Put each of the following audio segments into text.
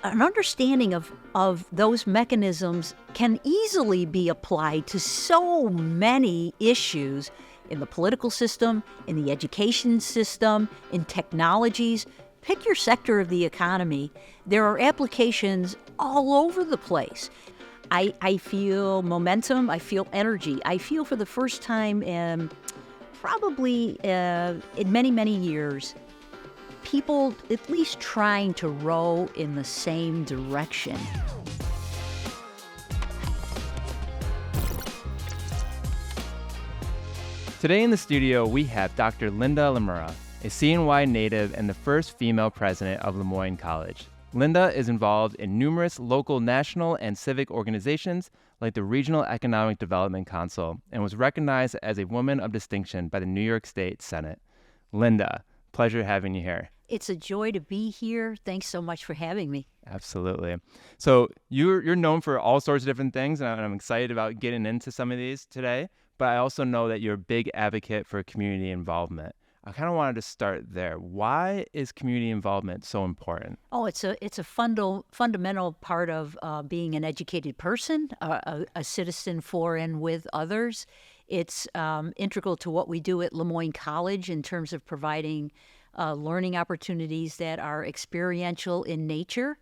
An understanding of those mechanisms can easily be applied to so many issues in the political system, in the education system, in technologies. Pick your sector of the economy. There are applications all over the place. I feel momentum. I feel energy. I feel for the first time in in many, many years, people at least trying to row in the same direction. Today in the studio, we have Dr. Linda Lemura, a CNY native and the first female president of Moyne College. Linda is involved in numerous local, national, and civic organizations like the Regional Economic Development Council and was recognized as a woman of distinction by the New York State Senate. Linda, pleasure having you here. It's a joy to be here. Thanks so much for having me. Absolutely. So you're known for all sorts of different things, and I'm excited about getting into some of these today. But I also know that you're a big advocate for community involvement. I kind of wanted to start there. Why is community involvement so important? Oh, it's a fundamental part of being an educated person, a citizen for and with others. It's integral to what we do at Moyne College in terms of providing learning opportunities that are experiential in nature.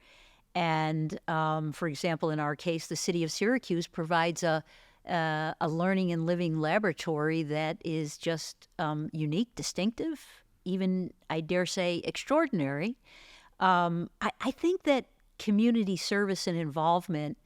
And for example, in our case, the city of Syracuse provides a learning and living laboratory that is just unique, distinctive, even, I dare say, extraordinary. I think that community service and involvement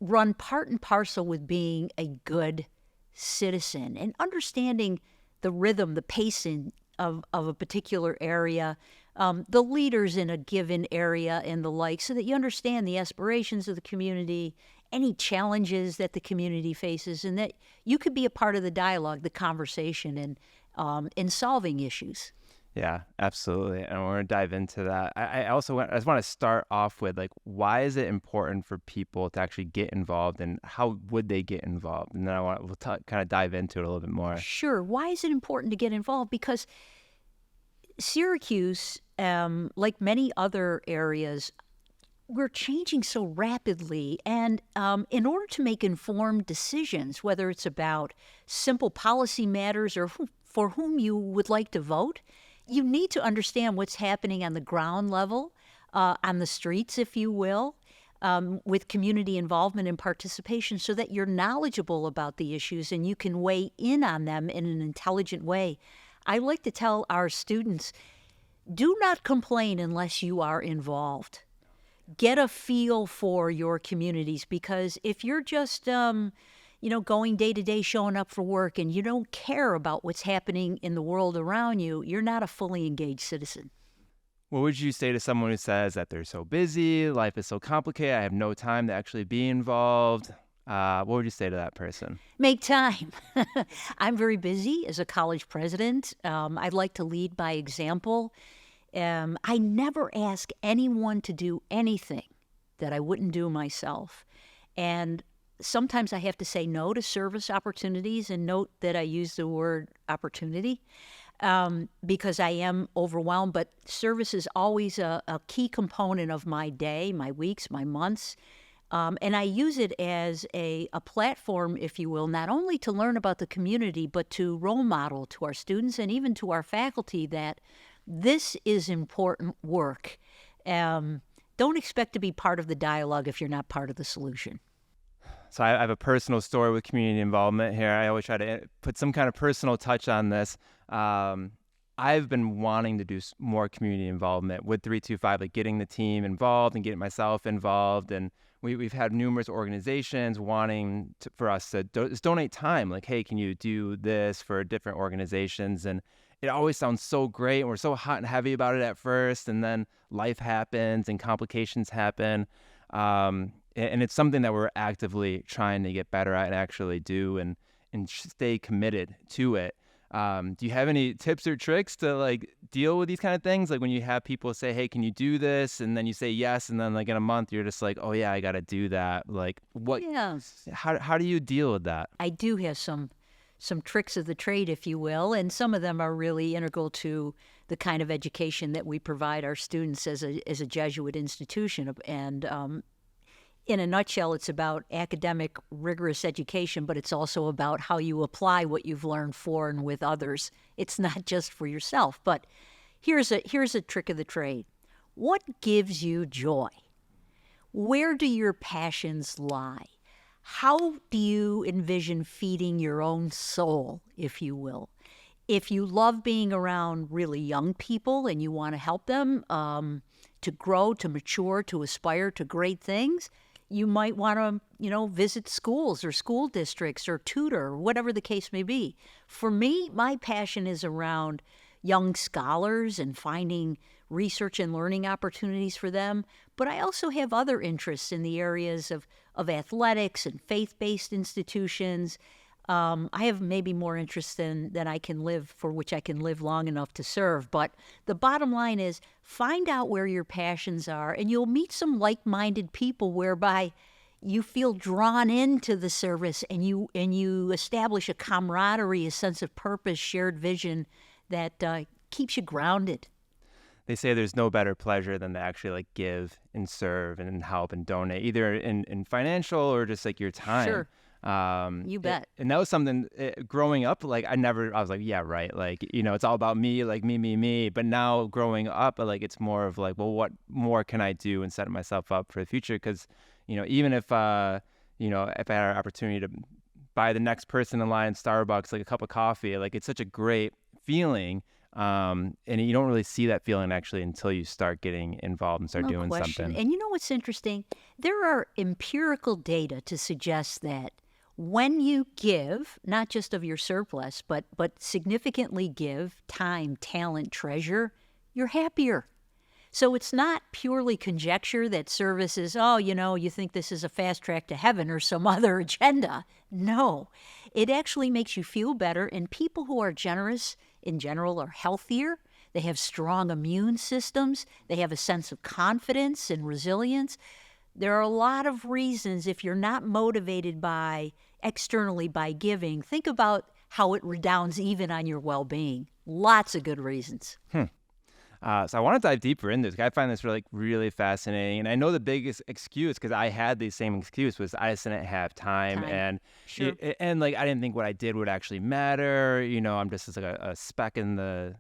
run part and parcel with being a good citizen and understanding the rhythm, the pacing of a particular area, the leaders in a given area and the like, so that you understand the aspirations of the community, any challenges that the community faces, and that you could be a part of the dialogue, the conversation, and in solving issues. Yeah, absolutely. And we're going to dive into that. I just want to start off with, like, why is it important for people to actually get involved, and how would they get involved? And then we'll kind of dive into it a little bit more. Sure. Why is it important to get involved? Because Syracuse, like many other areas, we're changing so rapidly. And in order to make informed decisions, whether it's about simple policy matters or for whom you would like to vote, you need to understand what's happening on the ground level, on the streets, if you will, with community involvement and participation, so that you're knowledgeable about the issues and you can weigh in on them in an intelligent way. I like to tell our students, do not complain unless you are involved. Get a feel for your communities, because if you're just going day to day, showing up for work, and you don't care about what's happening in the world around you, you're not a fully engaged citizen. What would you say to someone who says that they're so busy, life is so complicated, I have no time to actually be involved? What would you say to that person? Make time. I'm very busy as a college president. I'd like to lead by example. I never ask anyone to do anything that I wouldn't do myself. And sometimes I have to say no to service opportunities, and note that I use the word opportunity because I am overwhelmed. But service is always a key component of my day, my weeks, my months. And I use it as a platform, if you will, not only to learn about the community, but to role model to our students and even to our faculty that this is important work. Don't expect to be part of the dialogue if you're not part of the solution. So I have a personal story with community involvement here. I always try to put some kind of personal touch on this. I've been wanting to do more community involvement with 325, like getting the team involved and getting myself involved. And we've had numerous organizations wanting for us to just donate time. Like, hey, can you do this for different organizations? And it always sounds so great. And we're so hot and heavy about it at first. And then life happens and complications happen. And it's something that we're actively trying to get better at and actually do and stay committed to it. Do you have any tips or tricks to like deal with these kind of things? Like when you have people say, hey, can you do this? And then you say yes. And then like in a month, you're just like, oh yeah, I got to do that. Like what, how do you deal with that? I do have some tricks of the trade, if you will, and some of them are really integral to the kind of education that we provide our students as a Jesuit institution. And in a nutshell, it's about academic, rigorous education, but it's also about how you apply what you've learned for and with others. It's not just for yourself. But here's a trick of the trade. What gives you joy? Where do your passions lie? How do you envision feeding your own soul, if you will? If you love being around really young people and you want to help them to grow, to mature, to aspire to great things, you might want to, visit schools or school districts or tutor, or whatever the case may be. For me, my passion is around young scholars and finding research and learning opportunities for them. But I also have other interests in the areas of athletics and faith-based institutions. I have maybe more interest than I can live, for which I can live long enough to serve. But the bottom line is find out where your passions are, and you'll meet some like-minded people whereby you feel drawn into the service and you establish a camaraderie, a sense of purpose, shared vision that keeps you grounded. They say there's no better pleasure than to actually like give and serve and help and donate, either in financial or just like your time. Sure. You bet. And that was something growing up, like I was like, yeah, right. Like, it's all about me, like me. But now growing up, like it's more of like, well, what more can I do and set myself up for the future? Because, even if I had an opportunity to buy the next person in line at Starbucks, like a cup of coffee, like it's such a great feeling. And you don't really see that feeling actually until you start getting involved and start doing something. And you know what's interesting? There are empirical data to suggest that when you give, not just of your surplus, but significantly give time, talent, treasure, you're happier. So it's not purely conjecture that service is, you think this is a fast track to heaven or some other agenda. No, it actually makes you feel better. And people who are generous in general are healthier. They have strong immune systems. They have a sense of confidence and resilience. There are a lot of reasons, if you're not motivated externally by giving, think about how it redounds even on your well-being. Lots of good reasons. So I want to dive deeper into this. I find this really fascinating. And I know the biggest excuse, because I had the same excuse, was I just didn't have time. And Sure. And like I didn't think what I did would actually matter. I'm just like a speck in the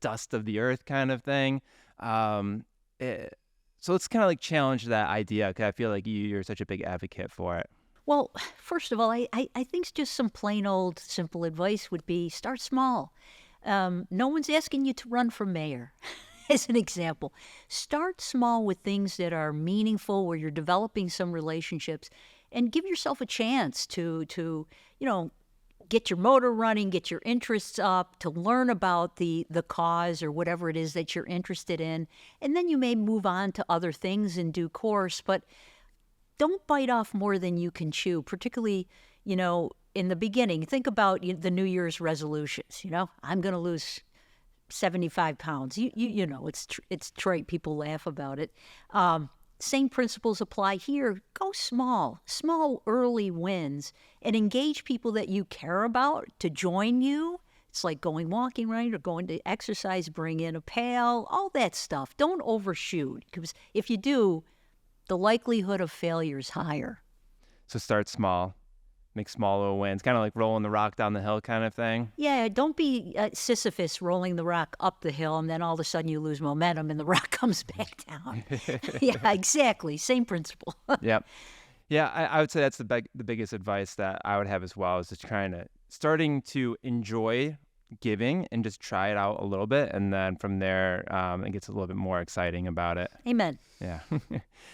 dust of the earth kind of thing. So let's kind of like challenge that idea, because I feel like you're such a big advocate for it. Well, first of all, I think just some plain old simple advice would be start small. No one's asking you to run for mayor, as an example. Start small with things that are meaningful, where you're developing some relationships, and give yourself a chance to get your motor running, get your interests up, to learn about the cause or whatever it is that you're interested in. And then you may move on to other things in due course, but don't bite off more than you can chew, particularly, in the beginning. Think about the New Year's resolutions. I'm going to lose 75 pounds. It's trite. People laugh about it. Same principles apply here. Go small early wins, and engage people that you care about to join you. It's like going walking, right, or going to exercise. Bring in a pail, all that stuff. Don't overshoot, because if you do, the likelihood of failure is higher. So start small. Make small little wins, kind of like rolling the rock down the hill kind of thing. Yeah, don't be Sisyphus rolling the rock up the hill and then all of a sudden you lose momentum and the rock comes back down. Yeah, exactly. Same principle. Yep. Yeah, I would say that's the biggest advice that I would have as well, is just starting to enjoy giving and just try it out a little bit, and then from there it gets a little bit more exciting about it. Amen. Yeah.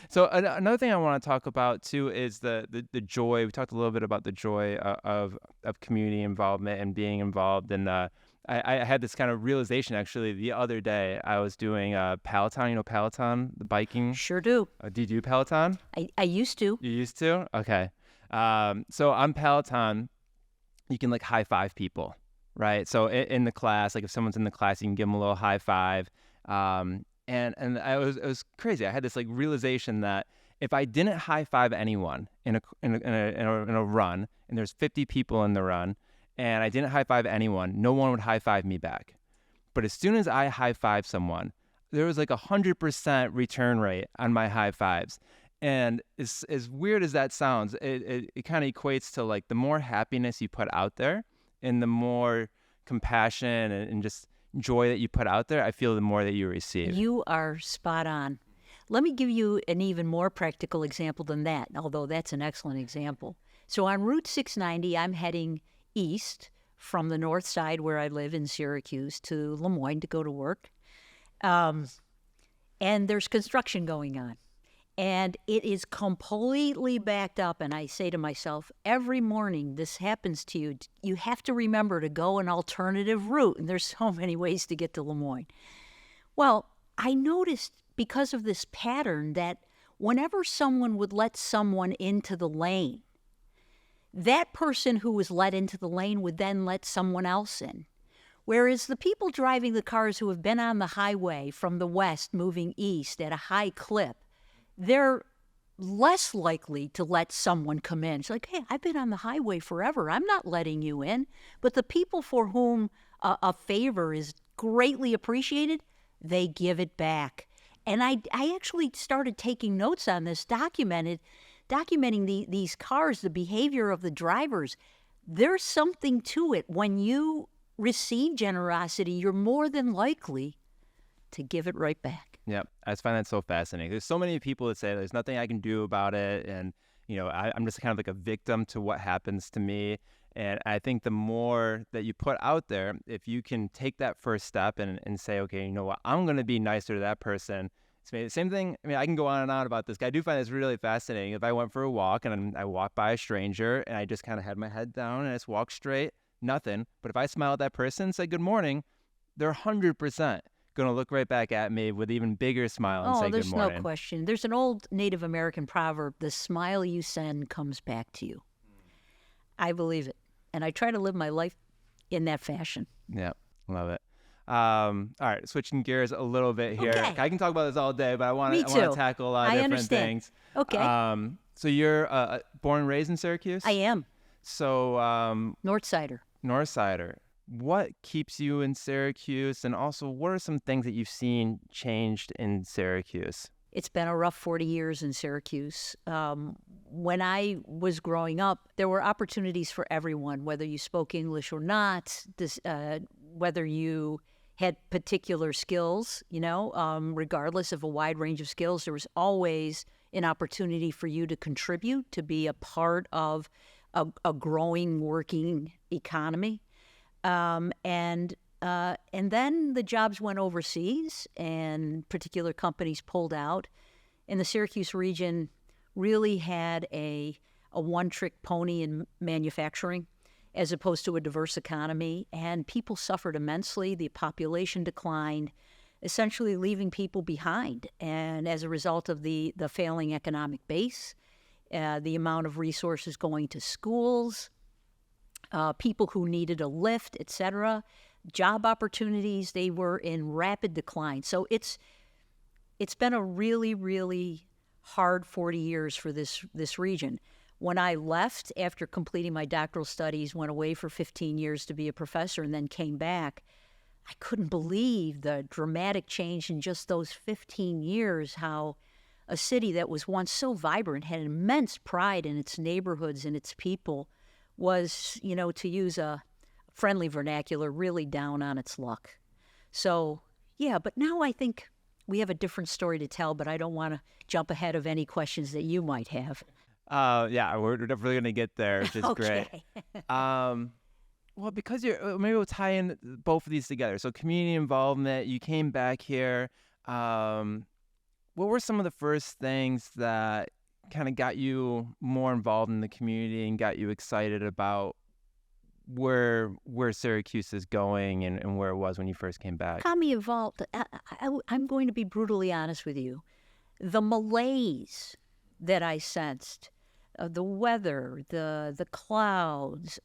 So another thing I want to talk about too is the joy. We talked a little bit about the joy of community involvement and being involved. And I had this kind of realization actually the other day. I was doing Peloton. Peloton, the biking. Sure do. Do you do Peloton? I used to. You used to? Okay. So on Peloton, you can like high five people. Right. So in the class, like if someone's in the class, you can give them a little high five. And it was crazy. I had this like realization that if I didn't high five anyone in a run, and there's 50 people in the run, and I didn't high five anyone, no one would high five me back. But as soon as I high five someone, there was like 100% return rate on my high fives. And as weird as that sounds, it kind of equates to like the more happiness you put out there and the more compassion and just joy that you put out there, I feel the more that you receive. You are spot on. Let me give you an even more practical example than that, although that's an excellent example. So on Route 690, I'm heading east from the north side where I live in Syracuse to Lemoyne to go to work. And there's construction going on. And it is completely backed up. And I say to myself, every morning this happens to you, you have to remember to go an alternative route. And there's so many ways to get to Lemoyne. Well, I noticed because of this pattern that whenever someone would let someone into the lane, that person who was let into the lane would then let someone else in. Whereas the people driving the cars who have been on the highway from the west moving east at a high clip, they're less likely to let someone come in. It's like, hey, I've been on the highway forever. I'm not letting you in. But the people for whom a favor is greatly appreciated, they give it back. And I actually started taking notes on this, documenting these cars, the behavior of the drivers. There's something to it. When you receive generosity, you're more than likely to give it right back. Yeah, I just find that so fascinating. There's so many people that say there's nothing I can do about it. And, I'm just kind of like a victim to what happens to me. And I think the more that you put out there, if you can take that first step and say, okay, you know what, I'm going to be nicer to that person. Same thing. I mean, I can go on and on about this. I do find this really fascinating. If I went for a walk and I walked by a stranger and I just kind of had my head down and I just walked straight, nothing. But if I smile at that person and say good morning, they're 100% going to look right back at me with even bigger smile and say good morning. There's no question. There's an old Native American proverb, the smile you send comes back to you. I believe it. And I try to live my life in that fashion. Yeah, love it. All right, switching gears a little bit here. Okay. I can talk about this all day, but I want to tackle a lot of different things. Okay. So you're born and raised in Syracuse? I am. So Northsider. Northsider. What keeps you in Syracuse, and also what are some things that you've seen changed in Syracuse? It's been a rough 40 years in Syracuse. When I was growing up, there were opportunities for everyone, whether you spoke English or not, whether you had particular skills, regardless of a wide range of skills, there was always an opportunity for you to contribute, to be a part of a growing working economy. And then the jobs went overseas and particular companies pulled out. And the Syracuse region really had a one-trick pony in manufacturing as opposed to a diverse economy. And people suffered immensely. The population declined, essentially leaving people behind. And as a result of the failing economic base, the amount of resources going to schools, people who needed a lift, etc., job opportunities, they were in rapid decline. So it's been a really, really hard 40 years for this region. When I left after completing my doctoral studies, went away for 15 years to be a professor, and then came back, I couldn't believe the dramatic change in just those 15 years, how a city that was once so vibrant, had immense pride in its neighborhoods and its people, was, to use a friendly vernacular, really down on its luck. So, yeah, but now I think we have a different story to tell, but I don't want to jump ahead of any questions that you might have. Yeah, we're definitely going to get there, which is Okay. great. Well, because maybe we'll tie in both of these together. So community involvement, you came back here. What were some of the first things that kind of got you more involved in the community and got you excited about where Syracuse is going and where it was when you first came back? Got me involved. I'm going to be brutally honest with you. The malaise that I sensed, the weather, the clouds,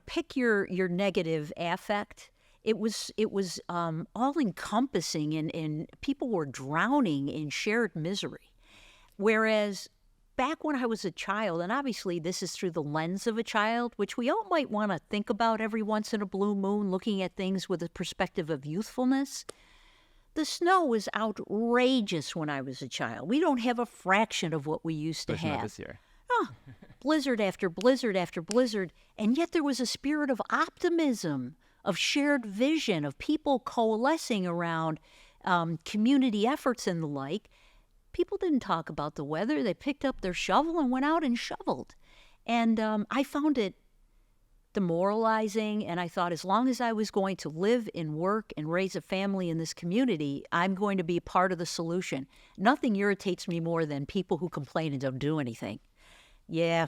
pick your negative affect. It was all encompassing, and people were drowning in shared misery. Whereas back when I was a child, and obviously this is through the lens of a child, which we all might want to think about every once in a blue moon, looking at things with a perspective of youthfulness. The snow was outrageous when I was a child. We don't have a fraction of what we used to Especially not have. this year. Oh, blizzard after blizzard after blizzard. And yet there was a spirit of optimism, of shared vision, of people coalescing around community efforts and the like. People didn't talk about the weather. They picked up their shovel and went out and shoveled. And I found it demoralizing. And I thought, as long as I was going to live and work and raise a family in this community, I'm going to be part of the solution. Nothing irritates me more than people who complain and don't do anything. Yeah,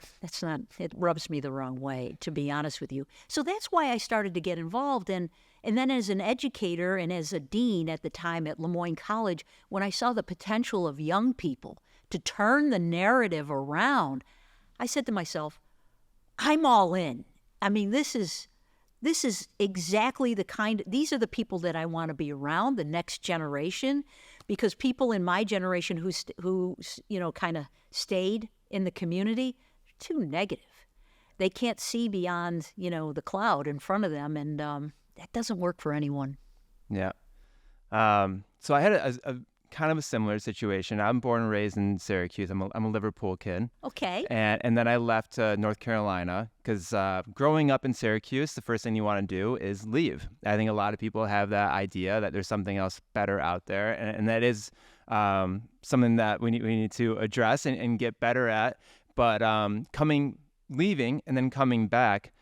it rubs me the wrong way, to be honest with you. So that's why I started to get involved. And then as an educator and as a dean at the time at Moyne College, when I saw the potential of young people to turn the narrative around, I said to myself, I'm all in. I mean, this is exactly these are the people that I want to be around, the next generation, because people in my generation who kind of stayed in the community, too negative. They can't see beyond, the cloud in front of them, and that doesn't work for anyone. Yeah. So I had a kind of a similar situation. I'm born and raised in Syracuse. I'm a Liverpool kid. Okay. And then I left North Carolina because growing up in Syracuse, the first thing you want to do is leave. I think a lot of people have that idea that there's something else better out there, and that is something that we need to address and get better at. But leaving and then coming back,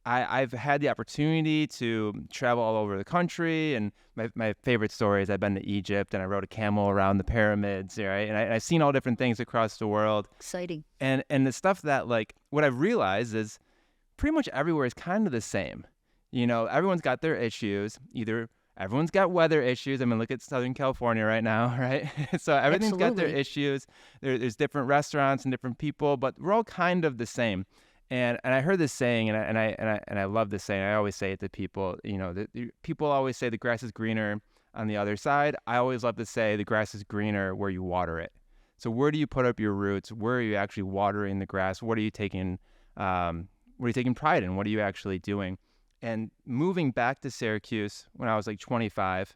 I've had the opportunity to travel all over the country, and my favorite story is I've been to Egypt and I rode a camel around the pyramids, right? And I've seen all different things across the world. Exciting. And the stuff that, like, what I've realized is pretty much everywhere is kind of the same. Everyone's got their issues. Either everyone's got weather issues. I mean, look at Southern California right now, right? So everything's got their issues. There's different restaurants and different people, but we're all kind of the same. And I heard this saying, and I love this saying. I always say it to people. People always say the grass is greener on the other side. I always love to say the grass is greener where you water it. So where do you put up your roots? Where are you actually watering the grass? What are you taking pride in? What are you actually doing? And moving back to Syracuse when I was like 25,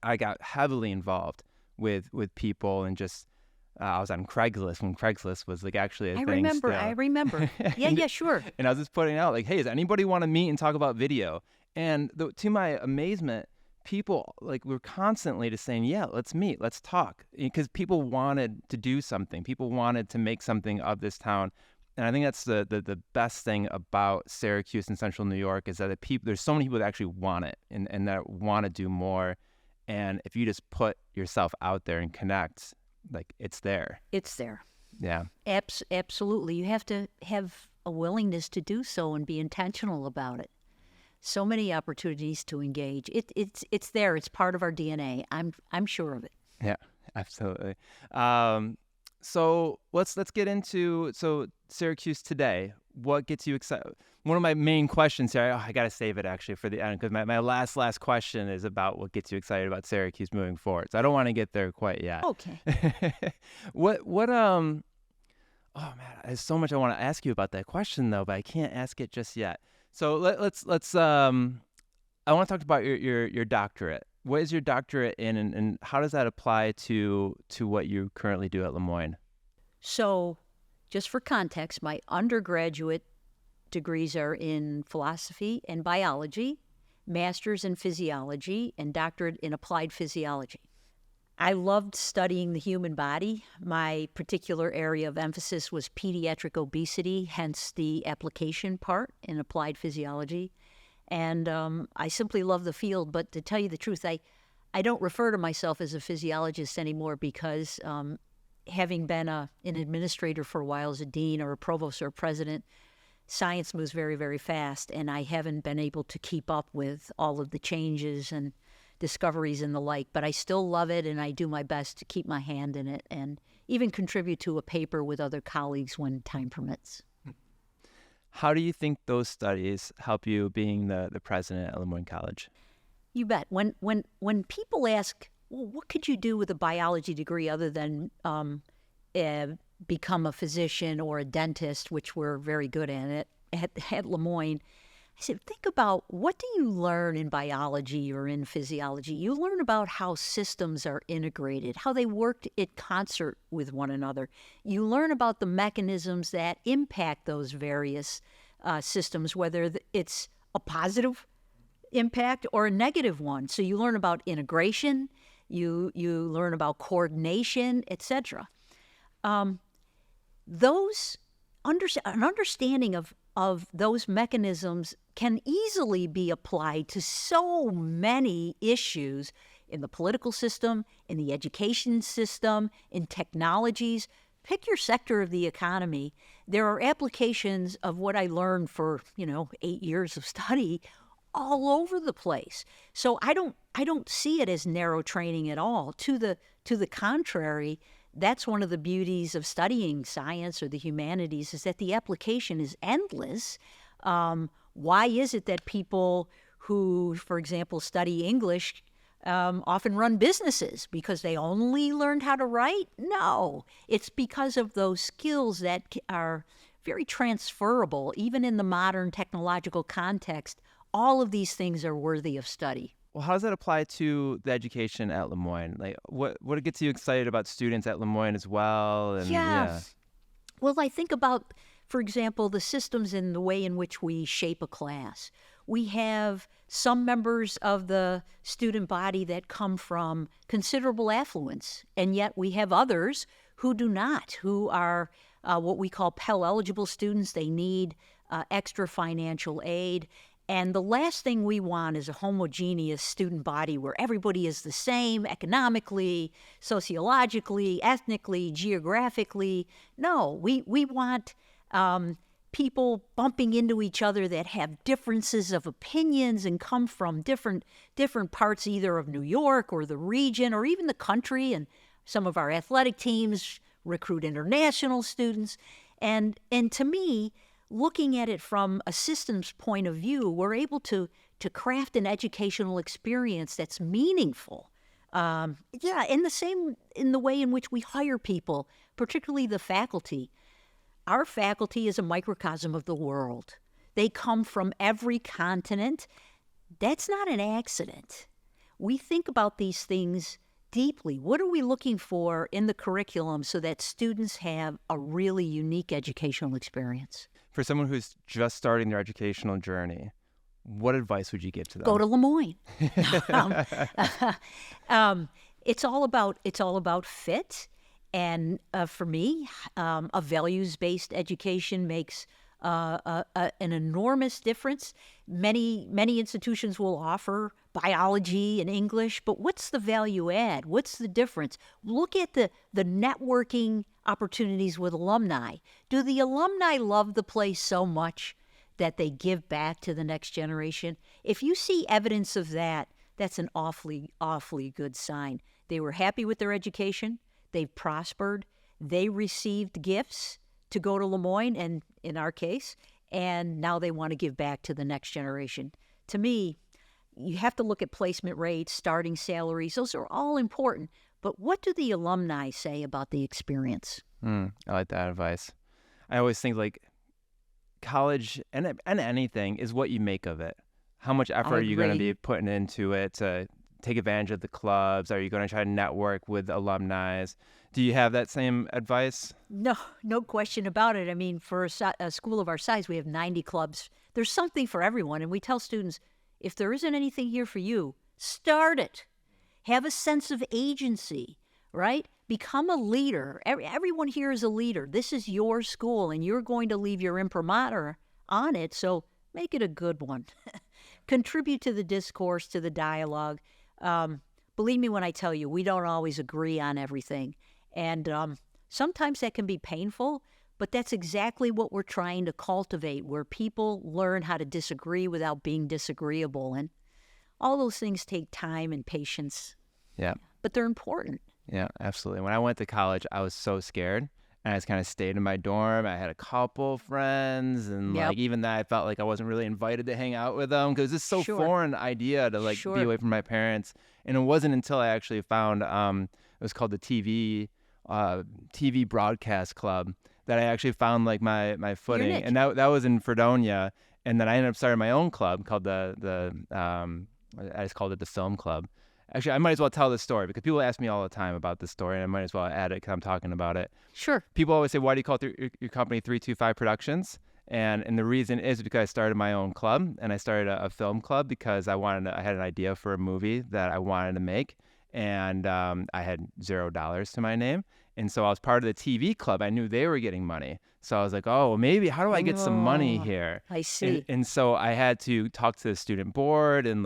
I got heavily involved with people and just. I was on Craigslist when Craigslist was like actually a thing still. I remember. Yeah, sure. And I was just putting out like, hey, does anybody want to meet and talk about video? And to my amazement, people were constantly just saying, yeah, let's meet, let's talk. Because people wanted to do something. People wanted to make something of this town. And I think that's the best thing about Syracuse and Central New York is that there's so many people that actually want it and that want to do more. And if you just put yourself out there and connect, it's there. It's there. Yeah. Absolutely. You have to have a willingness to do so and be intentional about it. So many opportunities to engage. It's there. It's part of our DNA. I'm sure of it. Yeah, absolutely. So let's get into Syracuse today. What gets you excited? One of my main questions here, I got to save it actually for the end because my last question is about what gets you excited about Syracuse moving forward. So I don't want to get there quite yet. Okay. Oh man, there's so much I want to ask you about that question though, but I can't ask it just yet. So let's I want to talk about your doctorate. What is your doctorate in, and how does that apply to what you currently do at Moyne? So, just for context, my undergraduate degrees are in philosophy and biology, master's in physiology, and doctorate in applied physiology. I loved studying the human body. My particular area of emphasis was pediatric obesity, hence the application part in applied physiology. And I simply love the field, but to tell you the truth, I don't refer to myself as a physiologist anymore because having been an administrator for a while as a dean or a provost or a president, science moves very, very fast, and I haven't been able to keep up with all of the changes and discoveries and the like, but I still love it, and I do my best to keep my hand in it and even contribute to a paper with other colleagues when time permits. How do you think those studies help you being the president at Moyne College? You bet. When people ask, well, what could you do with a biology degree other than uh, become a physician or a dentist, which we're very good at it at Lemoyne. I said, think about, what do you learn in biology or in physiology? You learn about how systems are integrated, how they work in concert with one another. You learn about the mechanisms that impact those various systems, whether it's a positive impact or a negative one. So you learn about integration, you learn about coordination, etc. An understanding of those mechanisms can easily be applied to so many issues in the political system, in the education system, in technologies. Pick your sector of the economy. There are applications of what I learned for, 8 years of study all over the place. So I don't see it as narrow training at all. To the contrary, that's one of the beauties of studying science or the humanities, is that the application is endless. Why is it that people who, for example, study English often run businesses? Because they only learned how to write? No, it's because of those skills that are very transferable, even in the modern technological context. All of these things are worthy of study. Well, how does that apply to the education at Lemoyne? Like, what gets you excited about students at Lemoyne as well? And yeah. Well, I think about, for example, the systems in the way in which we shape a class. We have some members of the student body that come from considerable affluence, and yet we have others who do not, who are what we call Pell-eligible students. They need extra financial aid. And the last thing we want is a homogeneous student body where everybody is the same economically, sociologically, ethnically, geographically. No, we want people bumping into each other that have differences of opinions and come from different parts either of New York or the region or even the country. And some of our athletic teams recruit international students. And to me, looking at it from a systems point of view, we're able to craft an educational experience that's meaningful. In the way in which we hire people, particularly the faculty. Our faculty is a microcosm of the world. They come from every continent. That's not an accident. We think about these things deeply. What are we looking for in the curriculum so that students have a really unique educational experience? For someone who's just starting their educational journey, what advice would you give to them? Go to Lemoyne. It's all about fit, and for me, a values-based education makes an enormous difference. Many institutions will offer biology and English, but what's the value add? What's the difference? Look at the networking opportunities with alumni. Do the alumni love the place so much that they give back to the next generation? If you see evidence of that, that's an awfully, awfully good sign. They were happy with their education. They've prospered. They received gifts to go to Lemoyne, and in our case, and now they want to give back to the next generation. To me, you have to look at placement rates, starting salaries. Those are all important. But what do the alumni say about the experience? I like that advice. I always think like college and anything is what you make of it. How much effort are you going to be putting into it to take advantage of the clubs? Are you going to try to network with alumni? Do you have that same advice? No question about it. I mean, for a school of our size, we have 90 clubs. There's something for everyone. And we tell students, if there isn't anything here for you, start it. Have a sense of agency, right? Become a leader. Everyone here is a leader. This is your school, and you're going to leave your imprimatur on it, so make it a good one. Contribute to the discourse, to the dialogue. Believe me when I tell you, we don't always agree on everything. And sometimes that can be painful, but that's exactly what we're trying to cultivate, where people learn how to disagree without being disagreeable. And all those things take time and patience. Yeah. But they're important. Yeah, absolutely. When I went to college, I was so scared. And I just kind of stayed in my dorm. I had a couple friends. And like even that, I felt like I wasn't really invited to hang out with them because it's so foreign idea to be away from my parents. And it wasn't until I actually found, it was called the TV TV broadcast club that I actually found like my footing, niche. and that was in Fredonia. And then I ended up starting my own club called I just called it the Film Club. Actually, I might as well tell this story because people ask me all the time about this story, and I might as well add it because I'm talking about it. Sure. People always say, "Why do you call your company 325 Productions?" And the reason is because I started my own club, and I started a film club because I had an idea for a movie that I wanted to make, and I had $0 to my name, and so I was part of the TV club. I knew they were getting money, so I was like, "Oh, maybe how do I get some money here?" I see. And so I had to talk to the student board and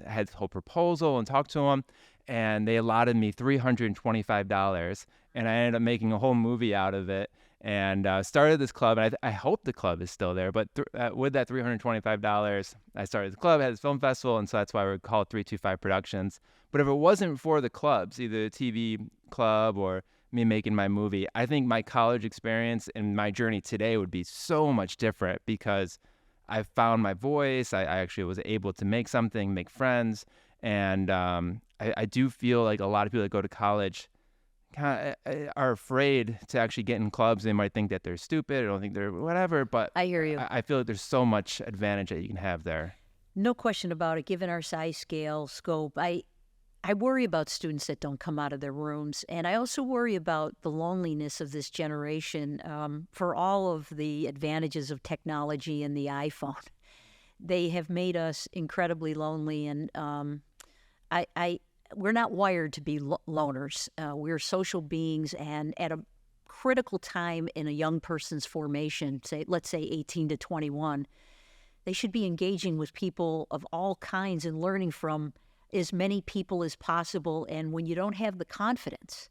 had the whole proposal and talk to them, and they allotted me $325, and I ended up making a whole movie out of it. And started this club, and I hope the club is still there. But with that $325, I started the club, had this film festival, and so that's why we call it 325 Productions. But if it wasn't for the clubs, either the TV club or me making my movie, I think my college experience and my journey today would be so much different because I found my voice. I actually was able to make something, make friends, and I do feel like a lot of people that go to college kind of are afraid to actually get in clubs. They might think that they're stupid or don't think they're whatever, but I hear you. I feel like there's so much advantage that you can have there. No question about it. Given our size, scale, scope, I worry about students that don't come out of their rooms, and I also worry about the loneliness of this generation. For all of the advantages of technology and the iPhone, they have made us incredibly lonely, and we're not wired to be loners. We're social beings, and at a critical time in a young person's formation, let's say 18 to 21, they should be engaging with people of all kinds and learning from as many people as possible. And when you don't have the confidence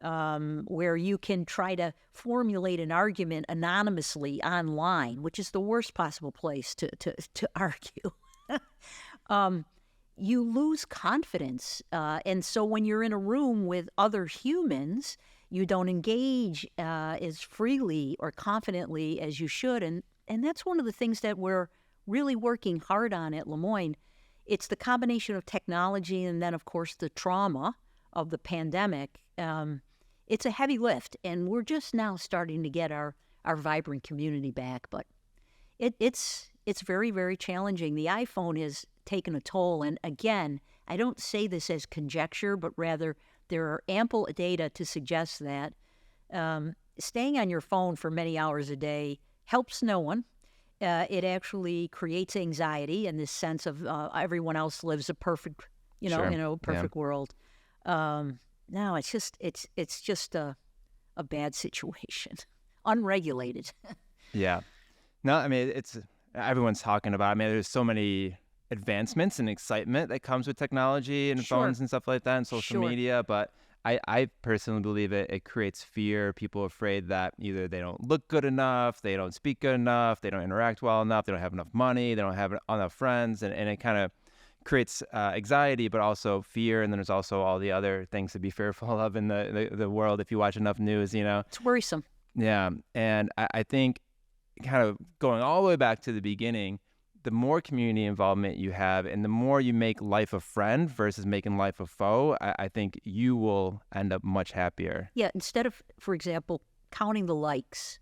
where you can try to formulate an argument anonymously online, which is the worst possible place to argue, you lose confidence. And so when you're in a room with other humans, you don't engage as freely or confidently as you should. And that's one of the things that we're really working hard on at Lemoyne. It's the combination of technology and then, of course, the trauma of the pandemic. It's a heavy lift, and we're just now starting to get our vibrant community back. But it's very, very challenging. The iPhone has taken a toll. And again, I don't say this as conjecture, but rather there are ample data to suggest that staying on your phone for many hours a day helps no one. It actually creates anxiety and this sense of everyone else lives a perfect, Sure. perfect world. No, it's just a bad situation, unregulated. Yeah. No, I mean, everyone's talking about it. I mean, there's so many advancements and excitement that comes with technology and Sure. phones and stuff like that and social Sure. media, but I personally believe it creates fear. People are afraid that either they don't look good enough, they don't speak good enough, they don't interact well enough, they don't have enough money, they don't have enough friends, and it kind of creates anxiety, but also fear. And then there's also all the other things to be fearful of in the world if you watch enough news, It's worrisome. Yeah, and I think kind of going all the way back to the beginning, the more community involvement you have and the more you make life a friend versus making life a foe, I think you will end up much happier. Yeah, instead of, for example, counting the likes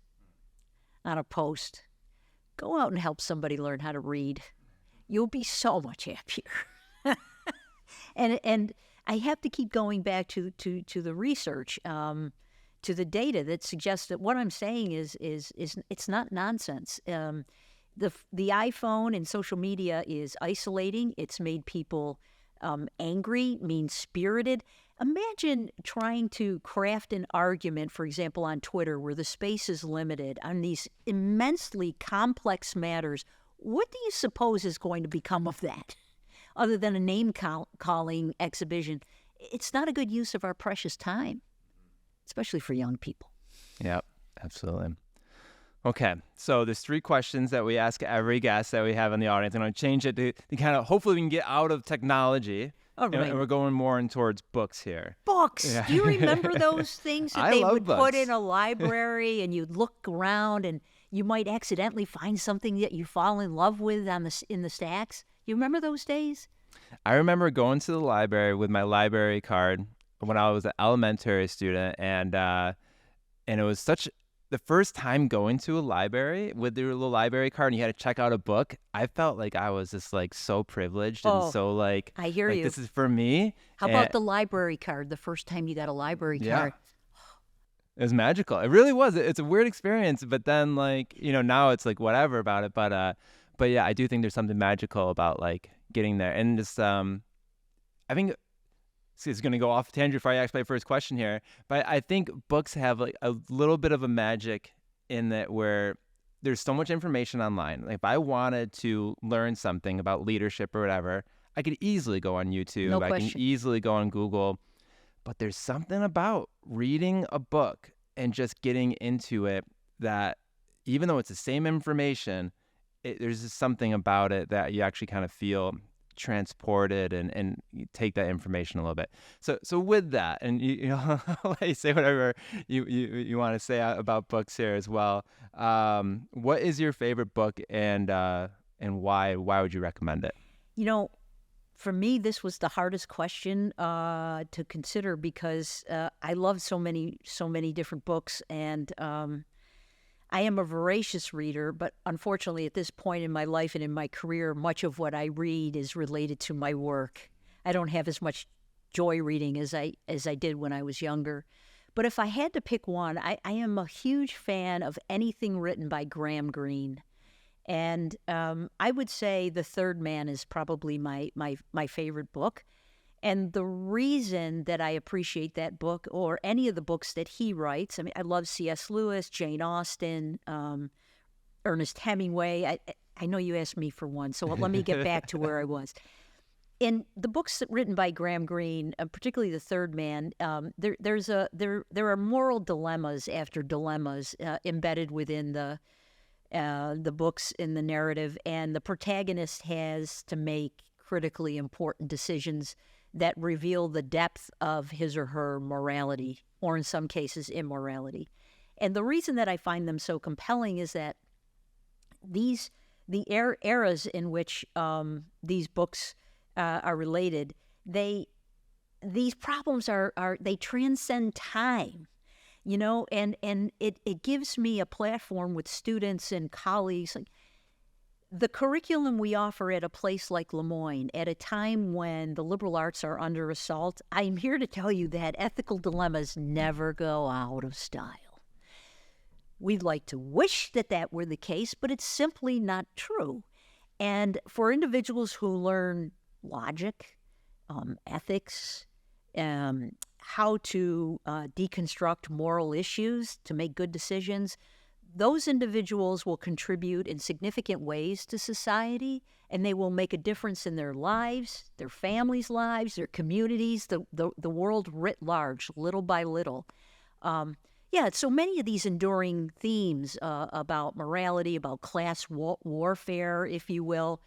on a post, go out and help somebody learn how to read. You'll be so much happier. And I have to keep going back to the research, to the data that suggests that what I'm saying is it's not nonsense. The iPhone and social media is isolating. It's made people angry, mean-spirited. Imagine trying to craft an argument, for example, on Twitter, where the space is limited on these immensely complex matters. What do you suppose is going to become of that, other than a name-calling exhibition? It's not a good use of our precious time, especially for young people. Yep, absolutely. Okay, so there's 3 questions that we ask every guest that we have in the audience. I'm going to change it to kind of, hopefully we can get out of technology. All right. And we're going more in towards books here. Books. Yeah. Do you remember those things that I they love would put books. in a library and you'd look around and you might accidentally find something that you fall in love with in the stacks? You remember those days? I remember going to the library with my library card, when I was an elementary student, and it was such the first time going to a library with your little library card and you had to check out a book. I felt like I was just like so privileged and Oh, so I hear you. this is for me. How And about the library card, the first time you got a library yeah, card? it was magical. It really was. It's a weird experience, but then like, now it's like whatever about it. But yeah, I do think there's something magical about like getting there. And just I think it's going to go off tangent before I ask my first question here, but I think books have like a little bit of a magic in that where there's so much information online. Like if I wanted to learn something about leadership or whatever, I could easily go on YouTube. No I can question. easily go on Google. But there's something about reading a book and just getting into it that even though it's the same information, there's just something about it that you actually kind of feel transported and you take that information a little bit. So with that, and I'll let you say whatever you want to say about books here as well. What is your favorite book and why would you recommend it? You know, for me, this was the hardest question to consider because I love so many different books, and I am a voracious reader, but unfortunately at this point in my life and in my career, much of what I read is related to my work. I don't have as much joy reading as I did when I was younger. But if I had to pick one, I am a huge fan of anything written by Graham Greene. And I would say The Third Man is probably my favorite book. And the reason that I appreciate that book or any of the books that he writes, I mean, I love C.S. Lewis, Jane Austen, Ernest Hemingway. I know you asked me for one, so let me get back to where I was. In the books written by Graham Greene, particularly The Third Man, there are moral dilemmas after dilemmas embedded within the books in the narrative, and the protagonist has to make critically important decisions that reveal the depth of his or her morality, or in some cases, immorality. And the reason that I find them so compelling is that the eras in which these books are related, these problems they transcend time, and it gives me a platform with students and colleagues. Like, the curriculum we offer at a place like Moyne, at a time when the liberal arts are under assault, I'm here to tell you that ethical dilemmas never go out of style. We'd like to wish that were the case, but it's simply not true. And for individuals who learn logic, ethics, how to deconstruct moral issues to make good decisions, those individuals will contribute in significant ways to society, and they will make a difference in their lives, their families' lives, their communities, the world writ large, little by little. So many of these enduring themes about morality, about class warfare, if you will,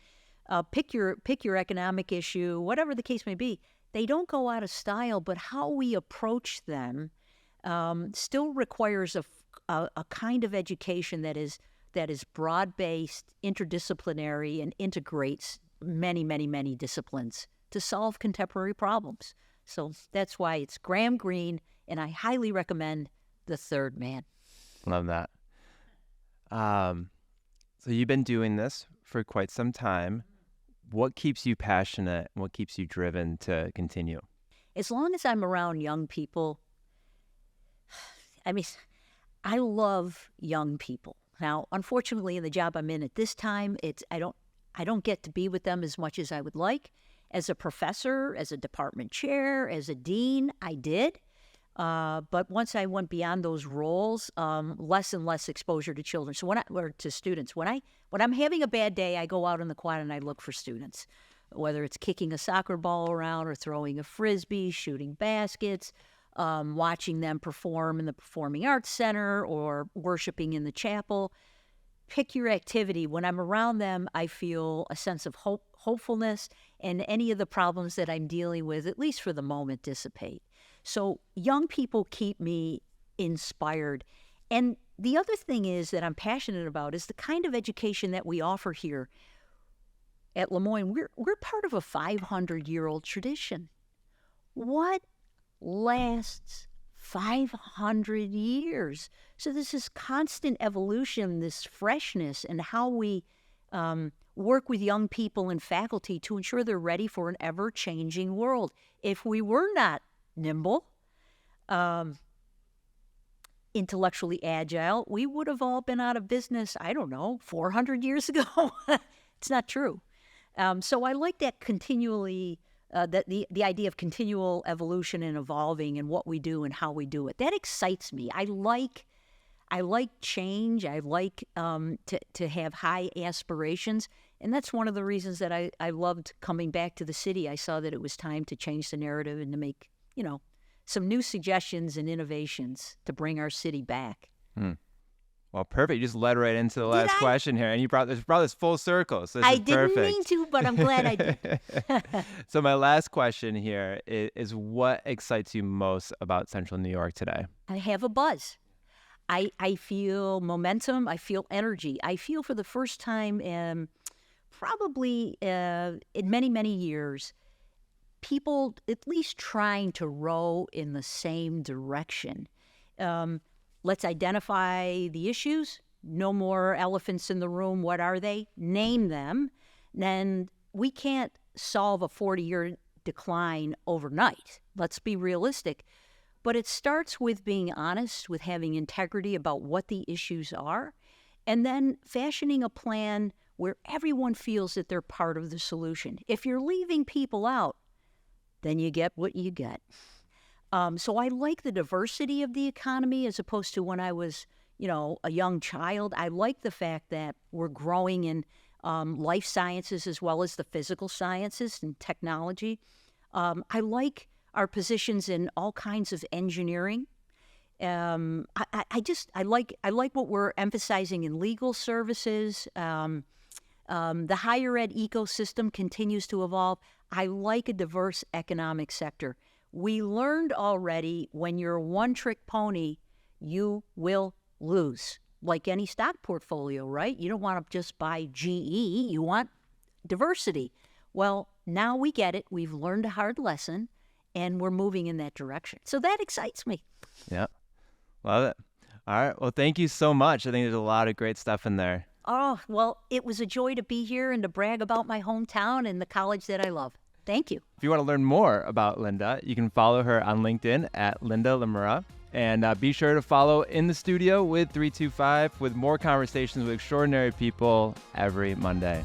pick your economic issue, whatever the case may be, they don't go out of style, but how we approach them still requires a kind of education that is broad-based, interdisciplinary, and integrates many disciplines to solve contemporary problems. So that's why it's Graham Greene, and I highly recommend The Third Man. Love that. So you've been doing this for quite some time. What keeps you passionate? What keeps you driven to continue? As long as I'm around young people, I mean, I love young people. Now, unfortunately, in the job I'm in at this time, I don't get to be with them as much as I would like. As a professor, as a department chair, as a dean, I did. But once I went beyond those roles, less and less exposure to children. So to students, when I'm having a bad day, I go out in the quad and I look for students, whether it's kicking a soccer ball around or throwing a frisbee, shooting baskets, watching them perform in the Performing Arts Center or worshiping in the chapel. Pick your activity. When I'm around them, I feel a sense of hopefulness, and any of the problems that I'm dealing with, at least for the moment, dissipate. So young people keep me inspired. And the other thing is that I'm passionate about is the kind of education that we offer here at Moyne. We're part of a 500-year-old tradition. What lasts 500 years. So this is constant evolution, this freshness, and how we work with young people and faculty to ensure they're ready for an ever-changing world. If we were not nimble, intellectually agile, we would have all been out of business, I don't know, 400 years ago. It's not true. So I like that continually, the idea of continual evolution and evolving and what we do and how we do it. That excites me. I like change. I like to have high aspirations. And that's one of the reasons that I loved coming back to the city. I saw that it was time to change the narrative and to make, some new suggestions and innovations to bring our city back. Well, perfect. You just led right into the last question here, and you brought this full circle. So this is didn't perfect. mean to, but I'm glad I did. So my last question here is what excites you most about Central New York today? I have a buzz. I feel momentum. I feel energy. I feel for the first time probably in many, many years, people at least trying to row in the same direction. Let's identify the issues. No more elephants in the room. What are they? Name them. Then we can't solve a 40-year decline overnight. Let's be realistic. But it starts with being honest, with having integrity about what the issues are, and then fashioning a plan where everyone feels that they're part of the solution. If you're leaving people out, then you get what you get. So I like the diversity of the economy as opposed to when I was, a young child. I like the fact that we're growing in life sciences as well as the physical sciences and technology. I like our positions in all kinds of engineering. I like what we're emphasizing in legal services. The higher ed ecosystem continues to evolve. I like a diverse economic sector. We learned already when you're a one-trick pony, you will lose. Like any stock portfolio, right? You don't want to just buy GE. You want diversity. Well, now we get it. We've learned a hard lesson, and we're moving in that direction. So that excites me. Yeah. Love it. All right. Well, thank you so much. I think there's a lot of great stuff in there. Oh, well, it was a joy to be here and to brag about my hometown and the college that I love. Thank you. If you want to learn more about Linda, you can follow her on LinkedIn at Linda Lemura. And be sure to follow In the Studio with 325 with more conversations with extraordinary people every Monday.